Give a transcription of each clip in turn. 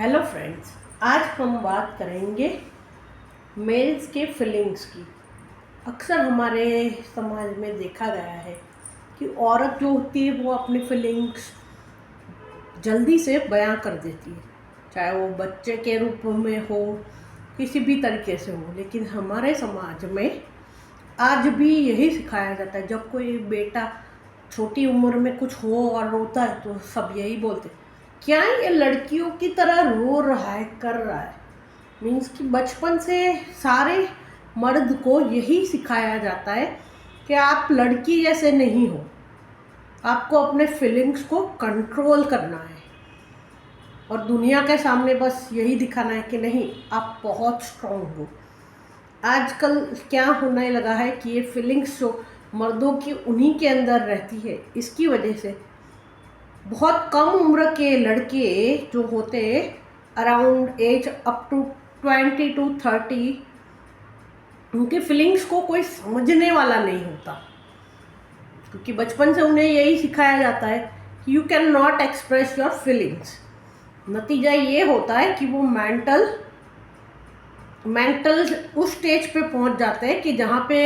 Hello friends, आज हम बात करेंगे मेल्स के फीलिंग्स की। अक्सर हमारे समाज में देखा गया है कि औरत जो होती है वो अपनी फीलिंग्स जल्दी से बयां कर देती है, चाहे वो बच्चे के रूप में हो, किसी भी तरीके से हो। लेकिन हमारे समाज में आज भी यही सिखाया जाता है, जब कोई बेटा छोटी उम्र में कुछ हो और रोता है तो सब यही बोलते हैं, क्या ये लड़कियों की तरह रो रहा है, कर रहा है। मीन्स कि बचपन से सारे मर्द को यही सिखाया जाता है कि आप लड़की जैसे नहीं हो, आपको अपने फीलिंग्स को कंट्रोल करना है और दुनिया के सामने बस यही दिखाना है कि नहीं, आप बहुत स्ट्रांग हो। आजकल क्या होने लगा है कि ये फीलिंग्स जो मर्दों की उन्हीं के अंदर रहती है, इसकी वजह से बहुत कम उम्र के लड़के जो होते around age up to 20 to 30, उनके फीलिंग्स को कोई समझने वाला नहीं होता, क्योंकि बचपन से उन्हें यही सिखाया जाता है कि you can not express your feelings. नतीजा ये होता है कि वो मेंटल उस स्टेज पे पहुंच जाते हैं कि जहाँ पे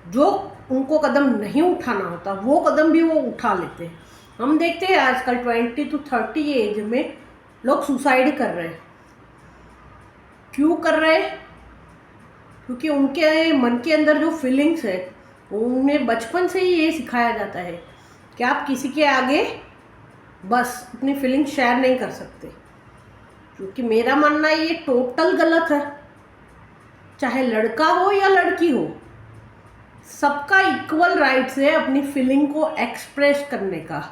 जो उनको कदम नहीं उठाना होता वो कदम भी वो उठा लेते हैं। हम देखते हैं आजकल 20 to 30 एज में लोग सुसाइड कर रहे हैं। क्यों कर रहे हैं? क्योंकि उनके मन के अंदर जो फीलिंग्स है उन्हें बचपन से ही ये सिखाया जाता है कि आप किसी के आगे बस अपनी फीलिंग शेयर नहीं कर सकते। क्योंकि मेरा मानना ये टोटल गलत है। चाहे लड़का हो या लड़की हो, सबका इक्वल राइट्स है अपनी फीलिंग को एक्सप्रेस करने का।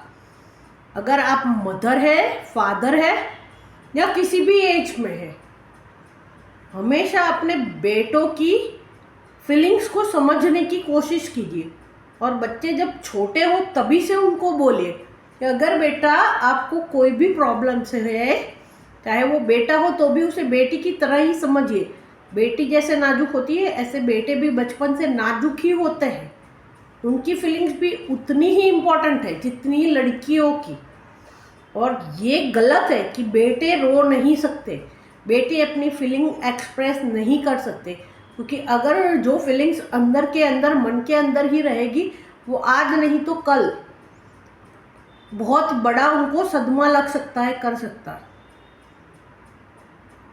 अगर आप मदर है, फादर है या किसी भी एज में है, हमेशा अपने बेटों की फीलिंग्स को समझने की कोशिश कीजिए। और बच्चे जब छोटे हो तभी से उनको बोलिए कि अगर बेटा आपको कोई भी प्रॉब्लम से है, चाहे वो बेटा हो तो भी उसे बेटी की तरह ही समझिए। बेटी जैसे नाजुक होती है ऐसे बेटे भी बचपन से नाजुक ही होते हैं। उनकी फीलिंग्स भी उतनी ही इम्पोर्टेंट है जितनी लड़कियों की। और ये गलत है कि बेटे रो नहीं सकते, बेटे अपनी फीलिंग एक्सप्रेस नहीं कर सकते, क्योंकि अगर जो फीलिंग्स अंदर के अंदर मन के अंदर ही रहेगी, वो आज नहीं तो कल बहुत बड़ा उनको सदमा लग सकता है, कर सकता है।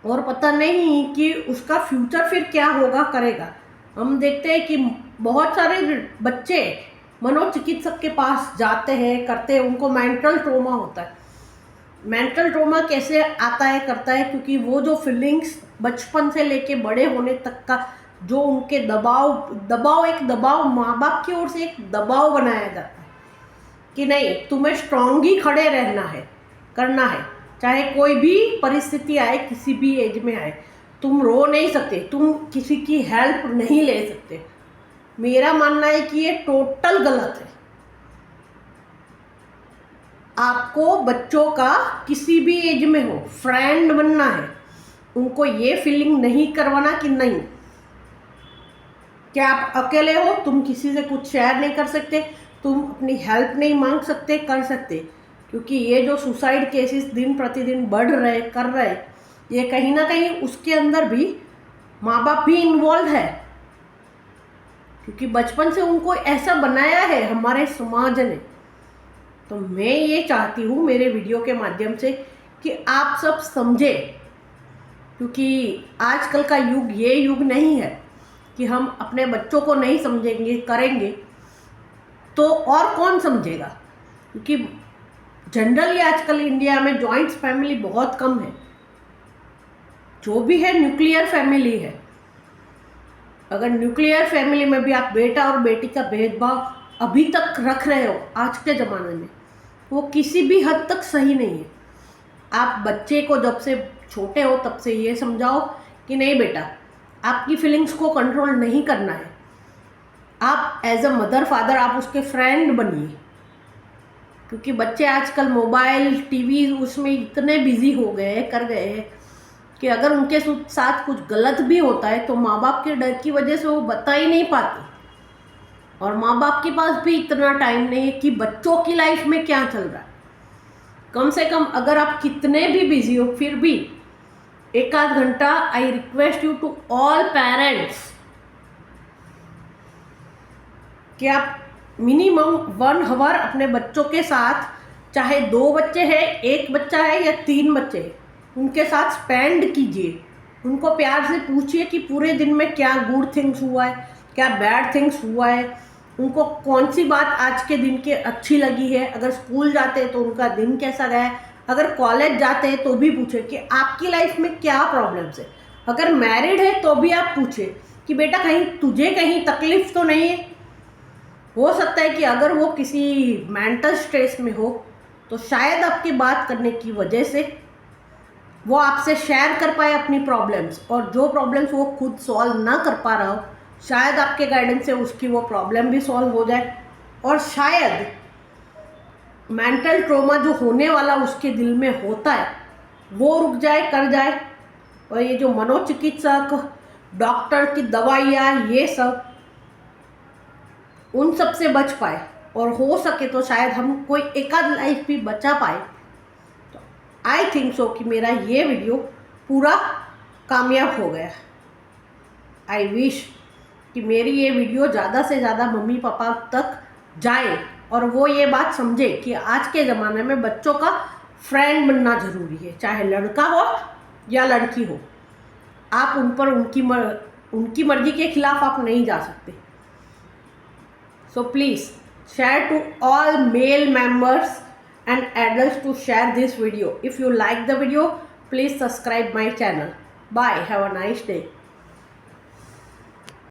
और पता नहीं कि उसका फ्यूचर फिर क्या होगा, करेगा। हम देखते हैं कि बहुत सारे बच्चे मनोचिकित्सक के पास जाते हैं, करते हैं, उनको मेंटल ट्रॉमा होता है। मेंटल ट्रॉमा कैसे आता है, करता है क्योंकि वो जो फीलिंग्स बचपन से लेके बड़े होने तक का जो उनके दबाव माँ बाप की ओर से एक दबाव बनाया जाता है कि नहीं, तुम्हें स्ट्रांग ही खड़े रहना है, करना है, चाहे कोई भी परिस्थिति आए, किसी भी एज में आए। तुम रो नहीं सकते, तुम किसी की हेल्प नहीं ले सकते। मेरा मानना है कि ये टोटल गलत है। आपको बच्चों का किसी भी एज में हो फ्रेंड बनना है, उनको ये फीलिंग नहीं करवाना कि नहीं, क्या आप अकेले हो, तुम किसी से कुछ शेयर नहीं कर सकते, तुम अपनी हेल्प नहीं मांग सकते, कर सकते। क्योंकि ये जो सुसाइड केसेस दिन प्रतिदिन बढ़ रहे, कर रहे, ये कहीं ना कहीं उसके अंदर भी माँ बाप भी इन्वॉल्व है, क्योंकि बचपन से उनको ऐसा बनाया है हमारे समाज ने। तो मैं ये चाहती हूँ मेरे वीडियो के माध्यम से कि आप सब समझे, क्योंकि आजकल का युग ये युग नहीं है कि हम अपने बच्चों को नहीं समझेंगे, करेंगे तो और कौन समझेगा। क्योंकि जनरली आजकल इंडिया में जॉइंट फैमिली बहुत कम है, जो भी है न्यूक्लियर फैमिली है। अगर न्यूक्लियर फैमिली में भी आप बेटा और बेटी का भेदभाव अभी तक रख रहे हो आज के ज़माने में, वो किसी भी हद तक सही नहीं है। आप बच्चे को जब से छोटे हो तब से ये समझाओ कि नहीं बेटा, आपकी फीलिंग्स को कंट्रोल नहीं करना है। आप एज अ मदर फादर आप उसके फ्रेंड बनिए, क्योंकि बच्चे आजकल मोबाइल टीवी उसमें इतने बिजी हो गए, कर गए हैं कि अगर उनके साथ कुछ गलत भी होता है तो माँ बाप के डर की वजह से वो बता ही नहीं पाते। और माँ बाप के पास भी इतना टाइम नहीं है कि बच्चों की लाइफ में क्या चल रहा है। कम से कम अगर आप कितने भी बिजी हो फिर भी एक आध घंटा, I request you to all parents कि आप मिनिमम 1 आवर अपने बच्चों के साथ, चाहे 2 बच्चे हैं, 1 बच्चा है या 3 बच्चे, उनके साथ स्पेंड कीजिए। उनको प्यार से पूछिए कि पूरे दिन में क्या गुड थिंग्स हुआ है, क्या बैड थिंग्स हुआ है, उनको कौन सी बात आज के दिन की अच्छी लगी है। अगर स्कूल जाते हैं तो उनका दिन कैसा गया है, अगर कॉलेज जाते हैं तो भी पूछे कि आपकी लाइफ में क्या प्रॉब्लम्स है। अगर मैरिड है तो भी आप पूछे कि बेटा कहीं तुझे कहीं तकलीफ तो नहीं है। हो सकता है कि अगर वो किसी मेंटल स्ट्रेस में हो तो शायद आपकी बात करने की वजह से वो आपसे शेयर कर पाए अपनी प्रॉब्लम्स, और जो प्रॉब्लम्स वो खुद सॉल्व ना कर पा रहा हो, शायद आपके गाइडेंस से उसकी वो प्रॉब्लम भी सॉल्व हो जाए, और शायद मेंटल ट्रॉमा जो होने वाला उसके दिल में होता है वो रुक जाए, कर जाए। और ये जो मनोचिकित्सक, डॉक्टर की दवाइयाँ, ये सब, उन सब से बच पाए, और हो सके तो शायद हम कोई एकाध लाइफ भी बचा पाए। तो आई थिंक सो कि मेरा ये वीडियो पूरा कामयाब हो गया। आई विश कि मेरी ये वीडियो ज़्यादा से ज़्यादा मम्मी पापा तक जाए और वो ये बात समझे कि आज के ज़माने में बच्चों का फ्रेंड बनना ज़रूरी है, चाहे लड़का हो या लड़की हो। आप उन पर उनकी मर्जी के खिलाफ आप नहीं जा सकते। So please share to all male members and adults to share this video. If you like the video, please subscribe my channel. Bye. Have a nice day.